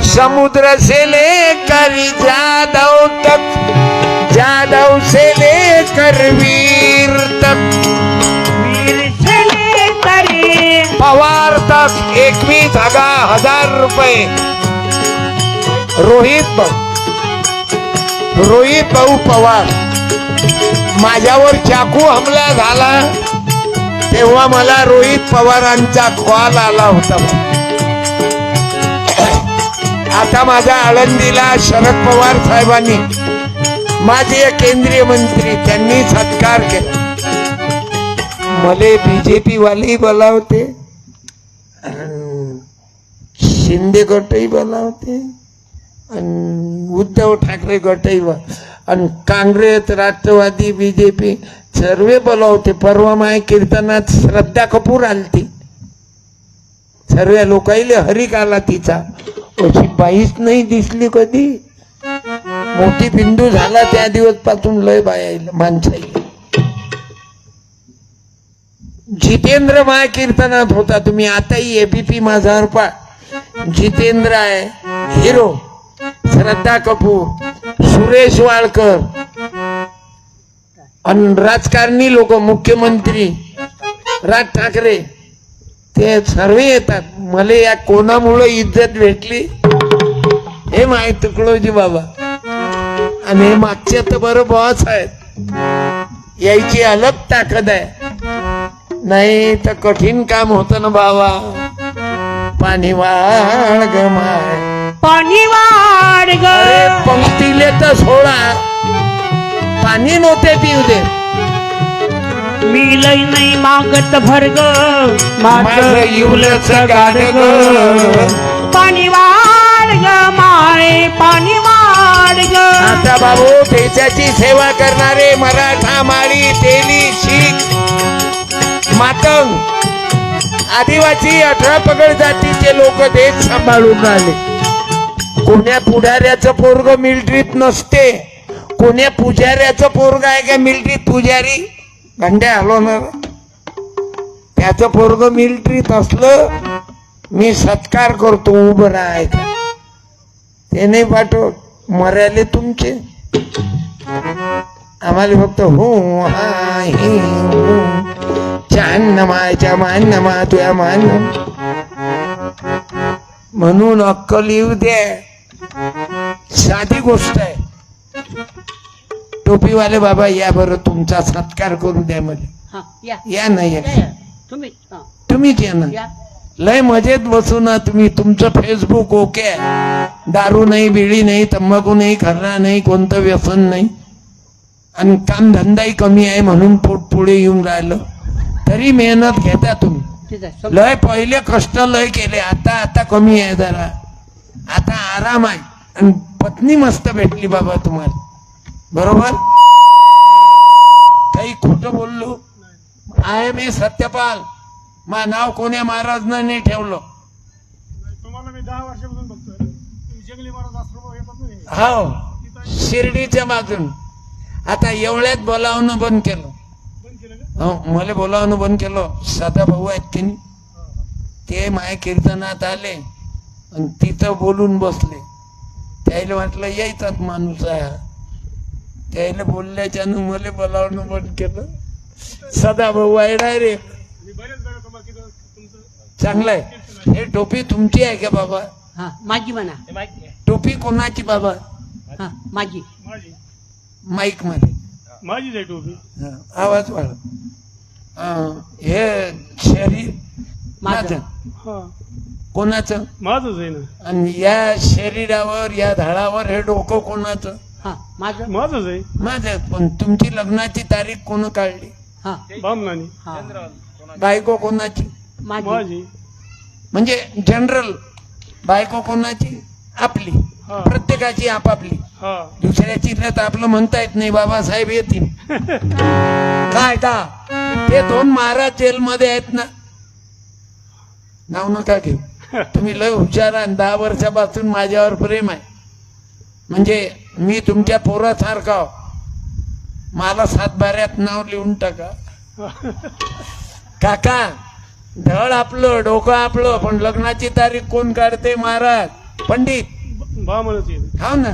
A: समुद्र से लेकर जादव तक, जादव से लेकर वीर तक,
B: वीर से लेकर
A: पवार तक 21,000 रुपये. रोहित भाऊ पवार. माझ्यावर चाकू हमला झाला तेव्हा मला रोहित पवारांचा कॉल आला होता. आता माझ्या आळंदीला शरद पवार साहेबांनी, माझे केंद्रीय मंत्री, त्यांनी सत्कार केला. मले बीजेपी वाले बोलावते, शिंदे गटही बोलावते, उद्धव ठाकरे गटही, आणि काँग्रेस, राष्ट्रवादी, बीजेपी सर्वे बोलावते. परवा माय कीर्तनात श्रद्धा कपूर आलती. सर्व लोकाईले हरिक आला तिचा. अशी बाईच नाही दिसली कधी. मोठी बिंदू झाला त्या दिवस पासून लय बाया माणसाई. जितेंद्र माय कीर्तनात होता. तुम्ही आताही एबीपी माझावर पा. जितेंद्र आहे हिरो, श्रद्धा कपूर, सुरेश वाळकर, आणि राजकारणी लोक, मुख्यमंत्री राज ठाकरे, ते सर्व येतात. मला या कोणामुळे इज्जत भेटली हे माय तुकडोजी बाबा आणि हे मागचे तर बरं बॉस आहेत, यायची अलग ताकद आहे. नाही तर कठीण काम होतं ना बाबा. पाणी वाढ ग माय,
B: पाणी वाढ ग,
A: अरे पंक्तीले तर सोळा पाणी नव्हते पिऊ दे.
B: मी लई नाही मागत भरग,
A: माझं इवलच गाड ग.
B: पाणी वाढ ग माय, पाणी वाढ ग.
A: आता बाबू देशाची सेवा करणारे मराठा, माळी, तेली, शीख, मातंग, आदिवासी 18 पगड जातीचे लोक देश सांभाळून राहिले. कोण्या पुढाऱ्याचं पोरग मिलिटरीत नसते, कोण्या पुजाऱ्याचं पोरग आहे का मिलिटरीत पुजारी घंट्या हलवणार. त्याचं पोरग मिलिटरीत असलं मी सत्कार करतो, उभं राहायचं. ते नाही पाठवत मर्याले तुमचे, आम्हाला फक्त हो हा हे छान नमाच्या मान नमा तुया मान. म्हणून अक्कल येऊ दे. साधी गोष्ट आहे. टोपीवाले बाबा या बरं, तुमचा सत्कार करू द्या मला.
B: हा, या
A: या नाही
B: या, या. तुम्ही हा,
A: तुम्हीच या ना.
B: या.
A: लय मजेत बसू ना तुम्ही. तुमचं फेसबुक ओके आहे. दारू नाही, बिडी नाही, तंबाखू नाही, खर्रा नाही, कोणतं व्यसन नाही, आणि काम धंदाही कमी आहे म्हणून पोट पुढे येऊन राहिलं. तरी मेहनत घेता तुम्ही.
B: ठीक आहे.
A: लय पहिले कष्ट लय केले, आता कमी आहे जरा. आता आराम आहे. आणि पत्नी मस्त भेटली बाबा तुम्हाला, बरोबर. काही खोटं बोललो आहे मी सत्यपाल. मा नाव कोण्या महाराजनं नाही ठेवलं.
E: तुम्हाला मी 10 वर्षापासून बघतोय. तुम्ही जंगली महाराज आश्रम येतात ना,
A: हो शिर्डीच्या बाजून. आता एवढ्यात बोलावणं बंद केलं.
E: बंद केलं का?
A: हो मला बोलावणं बंद केलं. सदा भाऊ आहेत की नाही, ते माय कीर्तनात आले आणि तिथं बोलून बसले. त्याला वाटलं यायचाच माणूस आहे. त्याला बोलल्याच्यानं मला बोलावणं बंद केलं. सदा भाऊ आहे डायरेक्ट.
E: मी बरेच बघा तुम्हाला किती तुमचं
A: चांगलं आहे. हे टोपी तुमची आहे का बाबा?
B: हा, माझी म्हणा.
A: टोपी कोणाची बाबा?
B: हा, माझी.
E: माझी
A: माईक मध्ये
E: माझीच आहे टोपी.
A: हा, आवाज वाढ. हे शरीर
B: माझं.
A: माझं
E: हा
A: कोणाचं?
E: माझच आहे ना.
A: आणि या शरीरावर या झाडावर हे डोकं कोणाचं?
B: हा, माझं.
E: माझच आहे.
A: माझं. पण तुमची लग्नाची तारीख कोण काढली?
B: हा,
E: बामनानी
B: हा,
A: बायको कोणाची?
B: माझी.
E: माझी.
A: म्हणजे जनरल बायको कोणाची? आपली.
E: हा.
A: प्रत्येकाची आपापली.
E: हा
A: दुसऱ्याची तर आपलं म्हणता येत नाही. बाबासाहेब येतील काय का? ते 2 महाराज जेलमध्ये आहेत ना. नाव नका घेऊ. तुम्ही लय हुशार आणि 10 वर्षापासून माझ्यावर प्रेम आहे. म्हणजे मी तुमच्या पोरासारखा आहो. मला 7 बाऱ्यात नाव लिहून टाका. काका धड आपलं, डोकं आपलं, पण लग्नाची तारीख कोण काढते? महाराज पंडित.
E: बामनच आहे.
A: हो ना.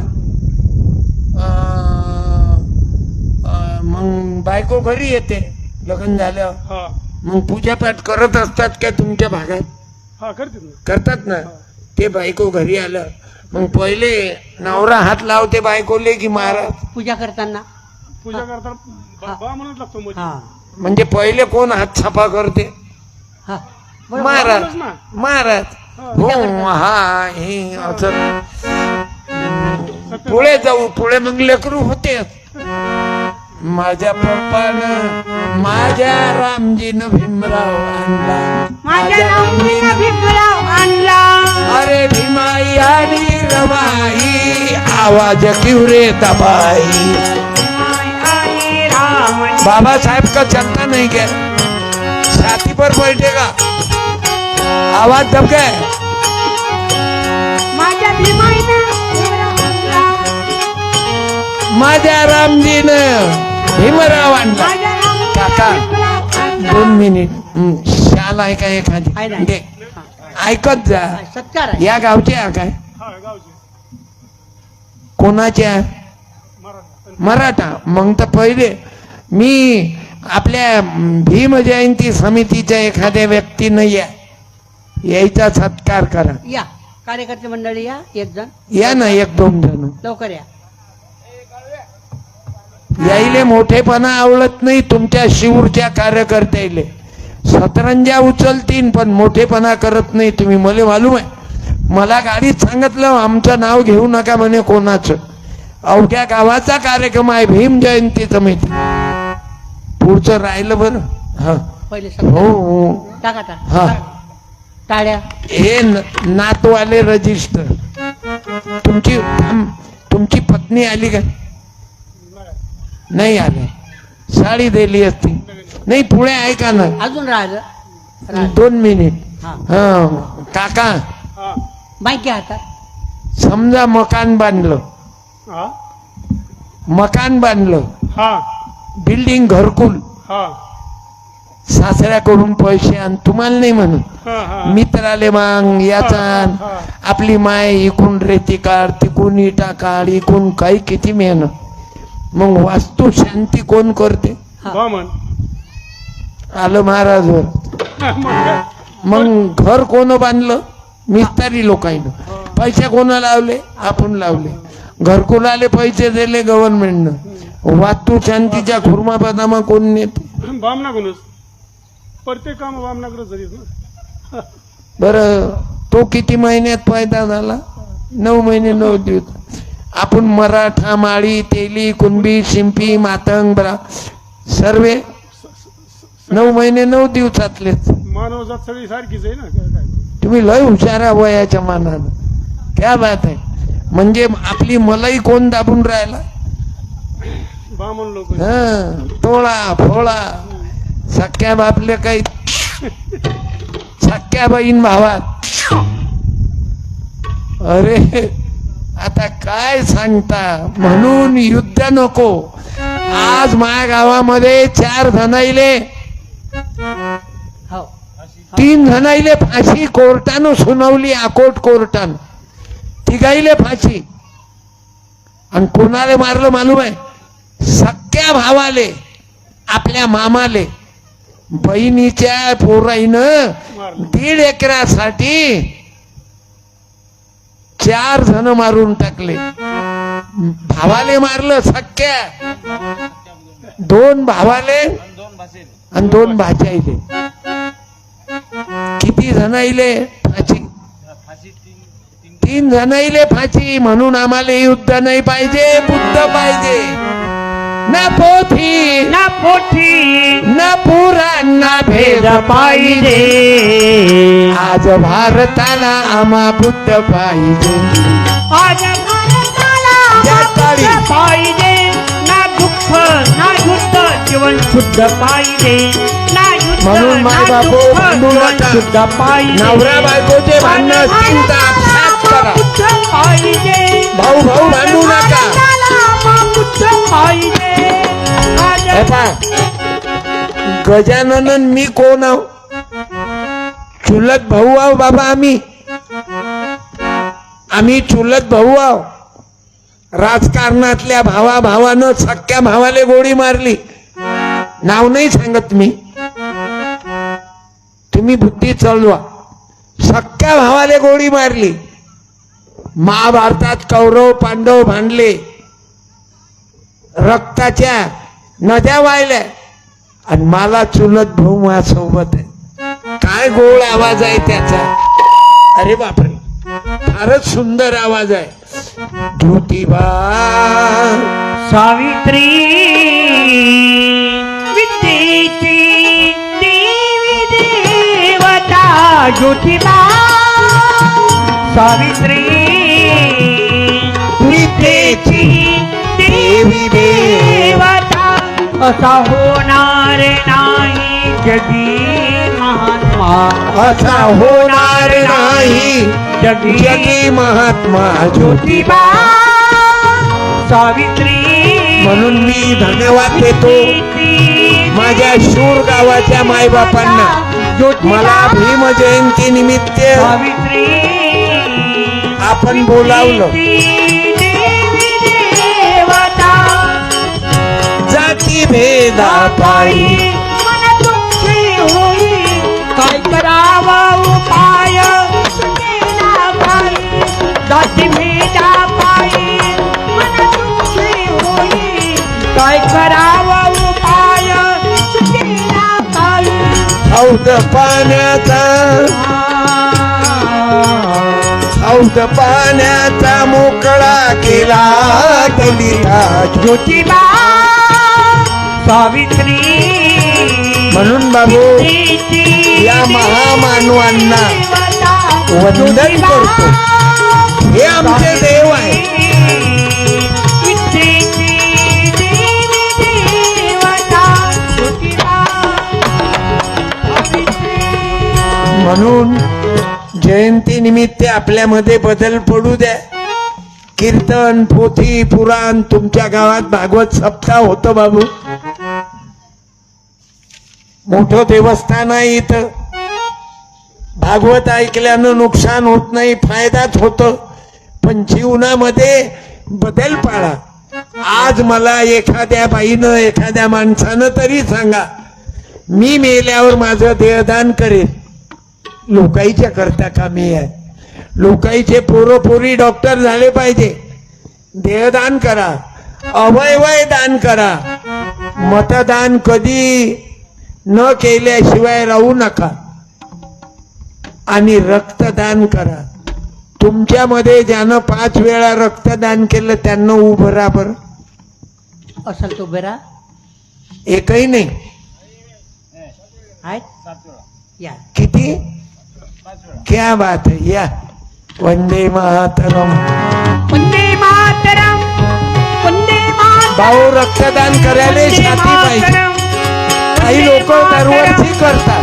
A: मग बायको घरी येते लग्न झाल्यावर.
E: हा
A: मग पूजापाठ करत असतात का तुमच्या भागात?
E: हा करतात ना.
A: करतात ना. ते बायको घरी आलं मग पहिले नवरा हात लावते बायकोले की महाराज?
B: पूजा करताना.
E: पूजा करताना बामनच लागतो मध्ये.
B: हा,
A: म्हणजे पहिले कोण हात छापा करते?
B: हा, बरोबर.
A: महाराज.
E: बामनच ना.
A: महाराज. हो हा हे असं. पुढे जाऊ. पुढे मग लेकरू होते. माझ्या पप्पानं माझ्या रामजीनं भीमराव आणला.
B: माझ्या रामजीनं भीमराव आणला.
A: अरे भीमाई आणि रमाई आवाज क्यों रे दबाई.
B: आणि राम.
A: बाबासाहेब का चलता नहीं क्या? छाती पर बैठेगा आवाज दब गए.
B: माझ्या भीमाईनं भीमराव आणला.
A: माझ्या रामजीनं भीमराव आणला.
B: माझ्या रामजीनं
A: काका
B: भीमराव आणला.
A: 2 मिनिट. शाल आहे का एखादी?
B: आहे ना.
A: दे. ऐकत जा.
B: हा, सत्कार आहे.
A: या गावचे आहे काय?
E: हा गावचे
A: कोणाचे आहे?
E: मराठा.
A: मराठा. मग तर पहिले मी आपल्या भीम जयंती समितीच्या एखाद्या व्यक्तीनं यायचा सत्कार करा.
B: या. कार्यकर्ते मंडळी या, एक जण
A: या ना, एक दोन जण
B: लवकर या.
A: यायले मोठेपणा आवडत नाही तुमच्या शिवूरच्या कार्यकर्त्याले. सतरंजा उचलतीन पण मोठेपणा करत नाही तुम्ही. मला मालूम आहे. मला गाडीत सांगितलं आमचं नाव घेऊ नका म्हणे कोणाचं. अवघ्या गावाचा कार्यक्रम आहे, भीम जयंतीचं माहिती. पुढचं राहिलं बरं. हा
B: पहिले
A: हो
B: शब्द
A: हो
B: टाका
A: हा.
B: टाळ्या.
A: हे नातवाले रजिस्टर. तुमची पत्नी आली का? नाही आली. साडी दिली असती. नाही पुढे ऐका ना,
B: अजून राहिलं
A: 2 मिनिट.
B: हा.
A: हा काका,
E: हा
B: माईक घ्या हातात.
A: समजा मकान बांधलं,
E: हा
A: मकान बांधलं,
E: हा
A: बिल्डिंग घरकुल,
E: हा
A: सासऱ्याकडून पैसे आण. तुम्हाला नाही म्हणून
E: हा हा
A: मित्राले मांग याचा आण. आपली माय इकून रेती काढ, तिकून इटा काढ, इकून काही किती मेहनत. मग वास्तू शांती कोण करते?
E: बामण.
A: आलं महाराजवर. मग घर कोण बांधलं? मिस्त्री लोकांना. पैसे कोण लावले? आपण लावले. घरकुलाले पैसे दिले गव्हर्नमेंटनं. वास्तू शांतीच्या खुर्मा बदामा कोण नेते?
E: बामणाकडूनच. प्रत्येक काम बामणाकडे झालीच ना.
A: बरं तो किती महिन्यात पैदा झाला? 9 महिने 9 दिवस. आपण मराठा, माळी, तेली, कुणबी, शिंपी, मातंग सर्वे 9 महिने 9 दिवसातलेच.
E: मानव जात सगळी सारखीच आहे ना. काय
A: तुम्ही लय हुशार आहे वयाच्या मानानं. क्या बात आहे. म्हणजे आपली मलाई कोण दाबून राहिला?
E: बामण लोक.
A: तोळा फोळा सख्या बापले काही सख्या बहीण भावात. अरे आता काय सांगता. म्हणून युद्ध नको. आज माझ्या गावामध्ये 4 जणाईले,
B: हो
A: 3 जणाईले फाशी कोर्टानं सुनावली. अकोट कोर्टानं 3घाईले फाशी. आणि कोणाले मारलं मालूम आहे? सख्या भावाले, आपल्या मामाले. बहिणीच्या पोराईनं 1.5 एकरासाठी 4 जण मारून टाकले. भावाले मारलं सख्या, 2 भावाले आणि 2 भाच्याईले. किती जणाईले फाशी? 3 जणाईले फाशी. म्हणून आम्हाला युद्ध नाही पाहिजे, बुद्ध पाहिजे. ना पोथी
B: ना पोथी
A: ना पुराणा भेद
B: पाहिजे.
A: आज भारताला आम्हा बुद्ध पाहिजे.
B: आज
A: या काळी
B: पाहिजे. ना दुःख ना युद्ध, जीवन शुद्ध पाहिजे. ना युद्ध
A: म्हणून माय
B: ना
A: बापू
B: दुःख,
A: भांडू
B: जीवन
A: नका.
B: शुद्ध पाहिजे.
A: नवरा बायकोचे भांडण असतील तर आपसात करा.
B: पाहिजे.
A: भाऊ भाऊ भांडू नका.
B: पाहिजे.
A: हे पहा, गजानन मी कोण आहो? चुलत भाऊ आहो बाबा. आम्ही चुलत भाऊ आहो. राजकारणातल्या भावानं सख्या भावाले गोळी मारली. नाव नाही सांगत मी, तुम्ही बुद्धी चालवा. सख्या भावाले गोळी मारली. महाभारतात कौरव पांडव भांडले, रक्ताच्या नद्या वाहिल्या. आणि मला चुलत भाऊ माझ्यासोबत आहे. काय गोड आवाज आहे त्याचा. अरे बापरे, फारच सुंदर आवाज आहे. ज्योतिबा
B: सावित्री विद्येची देवी देवता ज्योतिबा. सावित्री विद्येची देवी देवता. असा होणार नाही जगी महात्मा.
A: असा होणार नाही जगी महात्मा ज्योतिबा.
B: सावित्री.
A: म्हणून मी धन्यवाद देतो माझ्या शूर गावाच्या मायबापांना. मला भीम जयंती निमित्त
B: सावित्री
A: आपण बोलावलं. जाती भेदा पायी
B: मन दुःखी होई. काय करावा उपाय सुनेला बाई. जाती भेटा पायी मन दुःखी होई काय करावं उपाय सुचेना काही
A: हौद पाण्याचा हौद पाण्याचा मोकळा केला दलिता
B: ज्योतिबा सावित्री
A: म्हणून बाबू या महामानवांना वंदन करतो. हे आमचे देव आहे. म्हणून जयंती निमित्त आपल्यामध्ये बदल पडू द्या. कीर्तन पोथी पुराण तुमच्या गावात भागवत सप्ताह होतं बाबू. मोठं देवस्थान आहे इथं. भागवत ऐकल्यानं नुकसान होत नाही, फायदाच होतो. पण जीवनामध्ये बदल पाळा. आज मला एखाद्या बाईनं एखाद्या माणसानं तरी सांगा, मी मेल्यावर माझं देहदान करेल. लोकाईच्या करता कामी आहे. लोकाईचे पोरपोरी डॉक्टर झाले पाहिजे. देहदान करा, अवयवय दान करा. मतदान कधी न केल्याशिवाय राहू नका. आणि रक्तदान करा. तुमच्यामध्ये ज्यानं 5 वेळा रक्तदान केलं त्यांना उभं राहा बरं.
B: असल तो बरा
A: एकही नाही.
B: या
A: किती? क्या बात है. या वंदे मातरम.
B: वंदे मातरम वंदे मातरम.
A: भाऊ रक्तदान करायला छाती पाहिजे. काही लोक दरवर्षी करतात,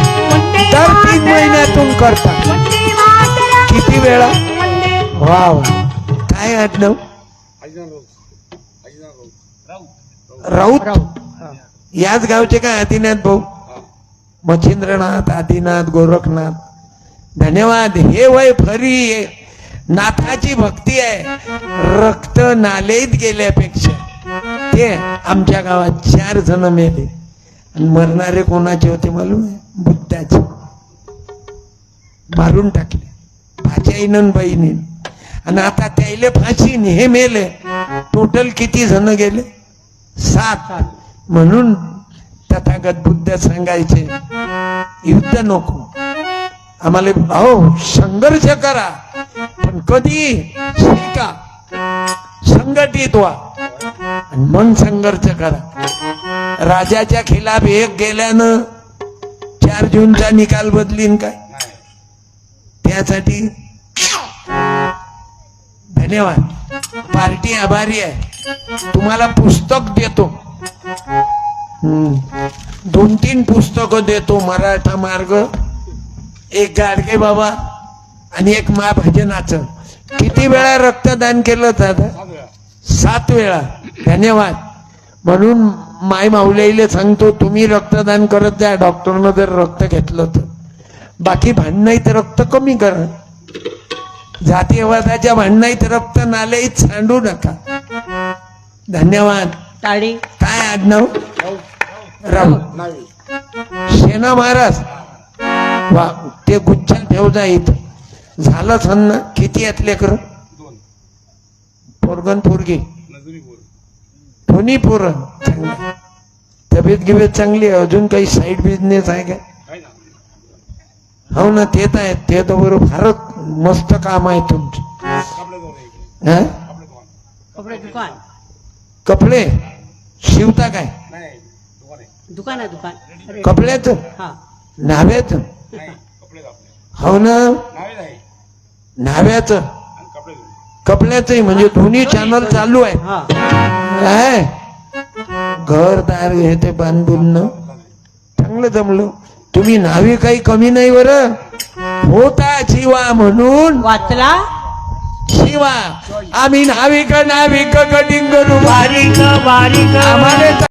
A: दर 3 महिन्यातून करतात.
B: वंदे मातरम.
A: किती वेळा? वा वा. काय आडनाव? राऊत. याच गावचे काय आदिनाथ भाऊ? मच्छिंद्रनाथ, आदिनाथ, गोरखनाथ. धन्यवाद. हे वय फरी नाथाची भक्ती आहे. रक्त नालेत गेल्यापेक्षा. ते आमच्या गावात 4 जण मेले. आणि मरणारे कोणाचे होते मालूम आहे? बुद्धाचे. मारून टाकले भाच्याईनं बाईने. आणि आता त्याले फाशी. हे मेले. टोटल किती जण गेले? 7. म्हणून तथागत बुद्ध सांगायचे, युद्ध नको आम्हाला. अहो संघर्ष करा, पण कधी शिका, संघटित व्हा आणि मग संघर्ष करा. राजाच्या खिलाफ एक गेल्यानं 4 जूनचा निकाल बदलीन काय? त्यासाठी धन्यवाद. पार्टी आभारी आहे. तुम्हाला पुस्तक देतो. 2-3 पुस्तकं देतो. मराठा मार्ग, एक गाडगे बाबा आणि एक मा भजनाचं. किती वेळा रक्तदान केलं दादा? 7 वेळा. धन्यवाद. म्हणून माय माऊलीला सांगतो, तुम्ही रक्तदान करत जा. डॉक्टरनं जर रक्त घेतलं तर. बाकी भांडणाईत रक्त कमी करा. जातीयवादाच्या भांडणाईत रक्त नालेत सांडू नका. धन्यवाद.
B: टाळी.
A: काय आडनाव? राऊत. सेना महाराज. वा. ते गुच्छा ठेव जा इथं. झालं सन्न. किती आहेत लेकर?
E: 2
A: पोरगण पोरगी?
E: दोन्ही पोर.
A: दोन्ही पोरं. चांगलं. तब्येत गिबेत चांगली आहे? अजून काही साईड बिझनेस आहे का? हो ना. ते तर आहे. ते तर बरोबर. फारच मस्त काम आहे तुमचं. हा?
B: कपडे दुकान.
A: कपडे शिवता काय?
B: दुकान आहे दुकान.
A: कपड्याच?
B: हा.
A: न्हाव्याच? हो ना. न्हाव्याच कपड्याचंही. म्हणजे दोन्ही चॅनल चालू आहे.
B: हा.
A: घरदार हे ते बांधून चांगलं जमलं. तुम्ही न्हावी काही कमी नाही बरं. होता शिवा म्हणून
B: वाचला
A: शिवा. आम्ही नाविक नाविक कटिंग करू
B: बारीक बारीक
A: आम्हाला